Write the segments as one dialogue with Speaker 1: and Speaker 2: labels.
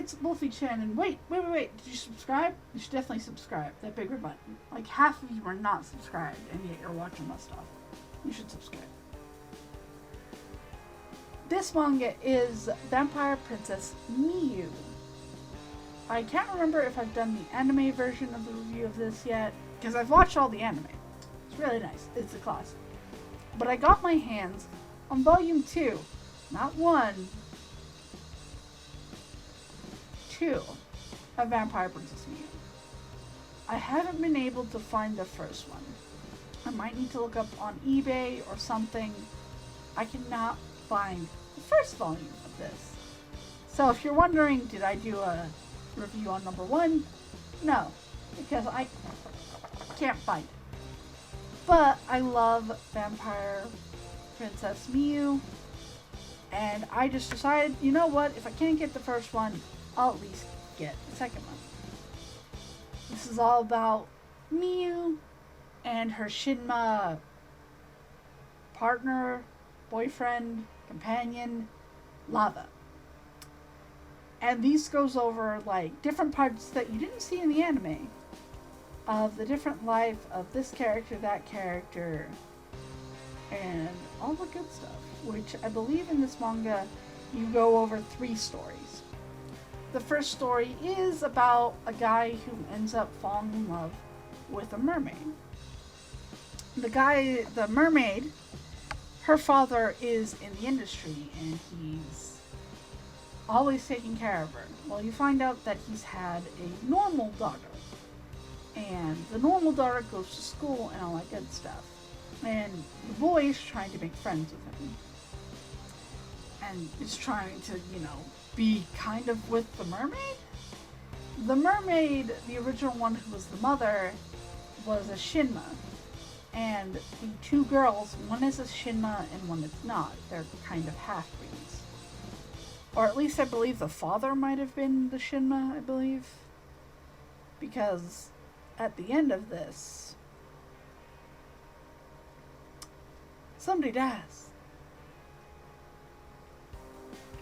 Speaker 1: it's Wolfy-Chan, and wait, did you subscribe? You should definitely subscribe, that big red button. Like, half of you are not subscribed, and yet you're watching my stuff. You should subscribe. This manga is Vampire Princess Miyu. I can't remember if I've done the anime version of the review of this yet, because I've watched all the anime. It's really nice. It's a classic. But I got my hands on volume 2. Not 1. 2 of Vampire Princess Miyu. I haven't been able to find the first one. I might need to look up on eBay or something. I cannot find the first volume of this. So if you're wondering, did I do a review on number 1? No, because I can't find it. But I love Vampire Princess Miyu, and I just decided, you know what, if I can't get the first one, I'll at least get the second one. This is all about Miyu and her Shinma partner, boyfriend, companion, Lava. And these goes over like different parts that you didn't see in the anime of the different life of this character, that character, and all the good stuff, which I believe in this manga you go over 3 stories. The first story is about a guy who ends up falling in love with a mermaid. The mermaid, her father is in the industry and he's always taking care of her. Well, you find out that he's had a normal daughter. And the normal daughter goes to school and all that good stuff. And the boy is trying to make friends with him. And is trying to, be kind of with the mermaid. The mermaid, the original one who was the mother, was a Shinma. And the 2 girls, one is a Shinma and one is not. They're kind of half-breeds. Or at least I believe the father might have been the Shinma, I believe. Because at the end of this, somebody dies.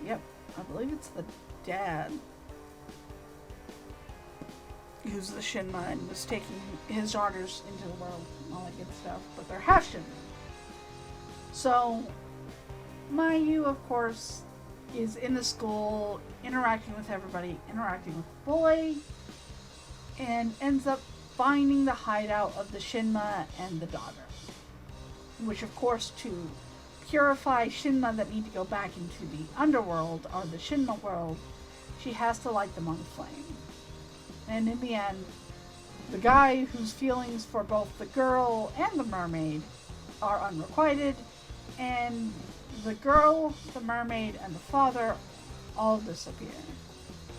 Speaker 1: Yep, I believe it's the dad who's the Shinma and was taking his daughters into the world and all that good stuff, but they're half Shinma. So, Miyu, of course, is in the school, interacting with everybody, interacting with the boy, and ends up finding the hideout of the Shinma and the daughter. Which, of course, to purify Shinma that need to go back into the underworld, or the Shinma world, she has to light them on flame. And in the end, the guy whose feelings for both the girl and the mermaid are unrequited, and the girl, the mermaid, and the father all disappear.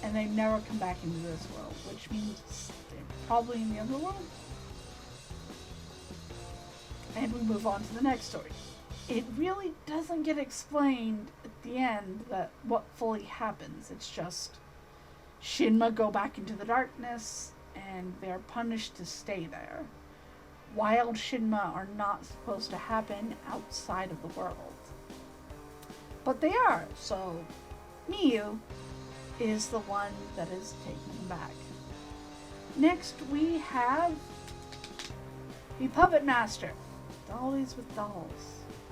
Speaker 1: And they never come back into this world, which means they're probably in the underworld. And we move on to the next story. It really doesn't get explained at the end that what fully happens. It's just Shinma go back into the darkness and they're punished to stay there. Wild Shinma are not supposed to happen outside of the world. But they are, so Miyu is the one that is taking them back. Next we have the Puppet Master. Dollies with dolls.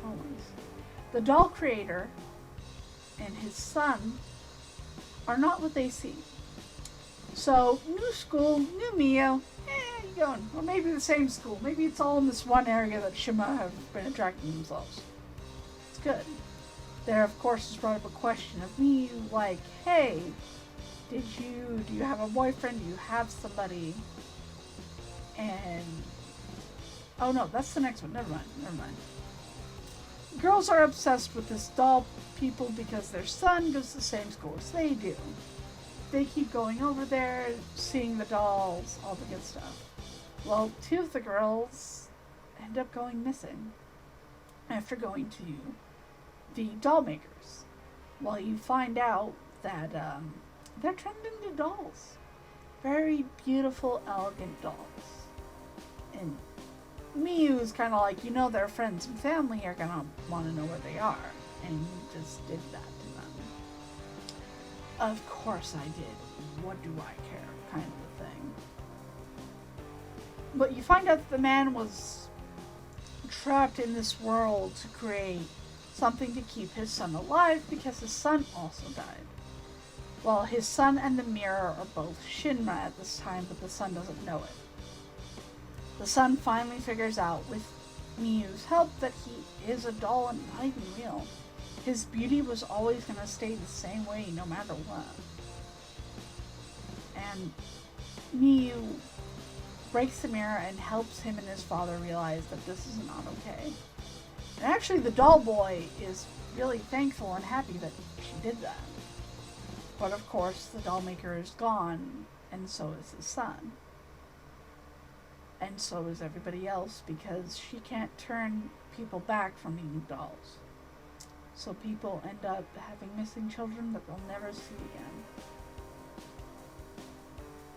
Speaker 1: Always. The doll creator and his son are not what they seem. So, new school, new Miyu, you going. Or maybe the same school. Maybe it's all in this one area that Shima have been attracting themselves. It's good. There, of course, is brought up a question of Miyu, like, hey, do you have a boyfriend? Do you have somebody? And, oh no, that's the next one. Never mind. Girls are obsessed with this doll people because their son goes to the same school as they do. They keep going over there, seeing the dolls, all the good stuff. Well, 2 of the girls end up going missing after going to the doll makers. Well, you find out that they're turned into dolls. Very beautiful, elegant dolls. And Miyu is kind of like, their friends and family are going to want to know where they are. And you just did that to them. Of course I did. What do I care? Kind of a thing. But you find out that the man was trapped in this world to create something to keep his son alive because his son also died. Well, his son and the mirror are both Shinra at this time, but the son doesn't know it. The son finally figures out, with Miyu's help, that he is a doll and not even real. His beauty was always going to stay the same way no matter what. And Miyu breaks the mirror and helps him and his father realize that this is not okay. And actually the doll boy is really thankful and happy that she did that. But of course the doll maker is gone, and so is his son. And so is everybody else, because she can't turn people back from being dolls. So people end up having missing children that they'll never see again.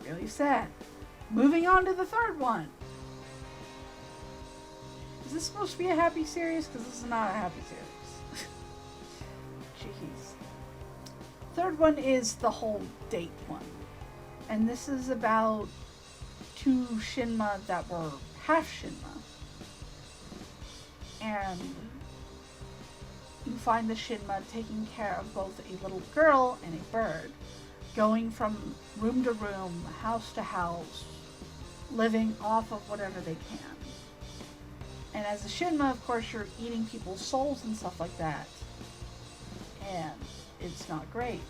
Speaker 1: Really sad. Moving on to the third one. Is this supposed to be a happy series? Because this is not a happy series. Jeez. Third one is the whole date one. And this is about two Shinma that were half Shinma. And you find the Shinma taking care of both a little girl and a bird, going from room to room, house to house, living off of whatever they can. And as a Shinma, of course, you're eating people's souls and stuff like that. And it's not great.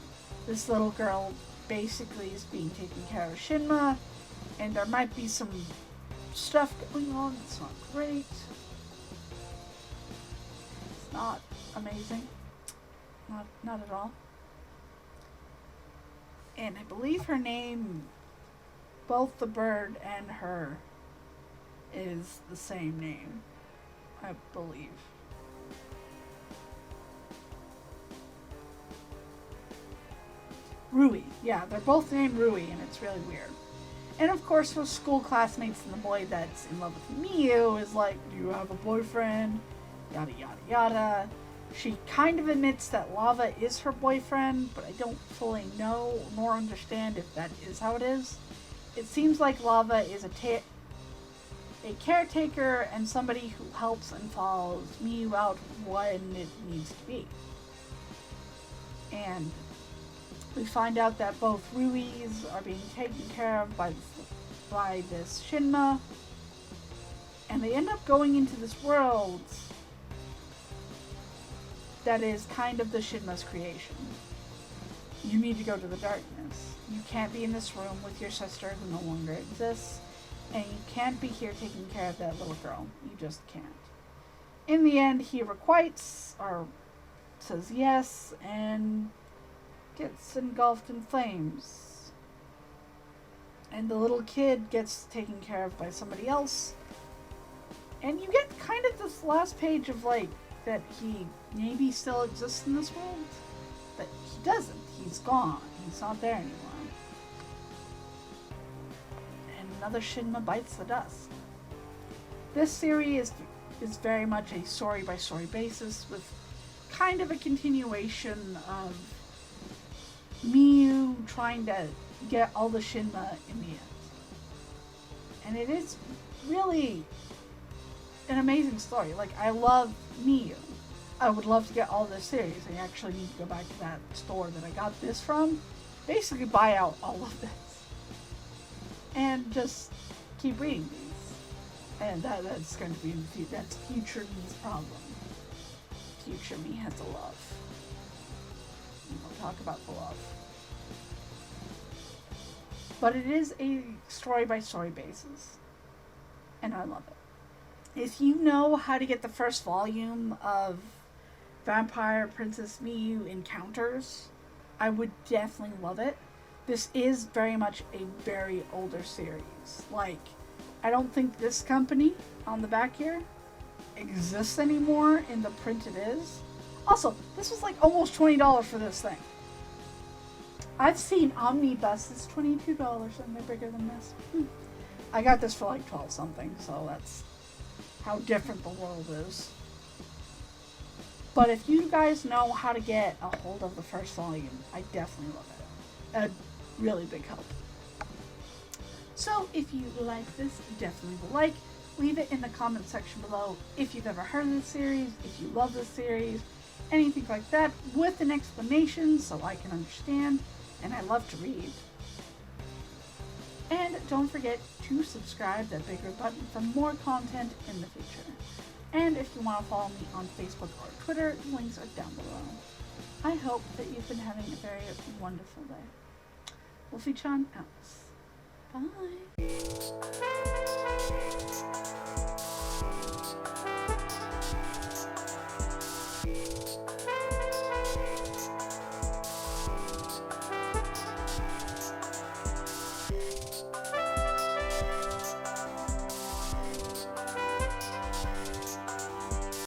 Speaker 1: This little girl basically is being taken care of Shinma, and there might be some stuff going on that's not great. It's not amazing. Not at all. And I believe her name, both the bird and her, is the same name. I believe. Rui. Yeah, they're both named Rui, and it's really weird. And of course, her school classmates and the boy that's in love with Miyu is like, do you have a boyfriend? Yada, yada, yada. She kind of admits that Lava is her boyfriend, but I don't fully know nor understand if that is how it is. It seems like Lava is a caretaker and somebody who helps and follows Miyu out when it needs to be. And we find out that both Ruis are being taken care of by this Shinma, and they end up going into this world that is kind of the Shinma's creation. You need to go to the darkness. You can't be in this room with your sister who no longer exists, and you can't be here taking care of that little girl. You just can't. In the end, he requites, or says yes, and gets engulfed in flames. And the little kid gets taken care of by somebody else. And you get kind of this last page of like, that he maybe still exists in this world, but he doesn't. He's gone. He's not there anymore. And another Shinma bites the dust. This series is very much a story-by-story basis, with kind of a continuation of Miyu trying to get all the Shinma in the end. And it is really an amazing story. Like, I love Miyu. I would love to get all this series. I actually need to go back to that store that I got this from. Basically buy out all of this. And just keep reading these. And that's going to be in the future. That's future me's problem. Future me has a love. And we'll talk about the love. But it is a story-by-story basis. And I love it. If you know how to get the first volume of Vampire Princess Miyu Encounters, I would definitely love it. This is very much a very older series. Like, I don't think this company on the back here exists anymore in the print it is. Also, this was like almost $20 for this thing. I've seen omnibuses $22 and they're bigger than this. I got this for like 12 something, so that's how different the world is. But if you guys know how to get a hold of the first volume, I definitely love it. a really big help. So if you like this, definitely leave a like. Leave it in the comment section below if you've ever heard of this series, if you love this series, anything like that, with an explanation so I can understand, and I love to read. And don't forget to subscribe, that big red button, for more content in the future. And if you want to follow me on Facebook or Twitter, the links are down below. I hope that you've been having a very wonderful day. Wolfy-Chan out. Bye.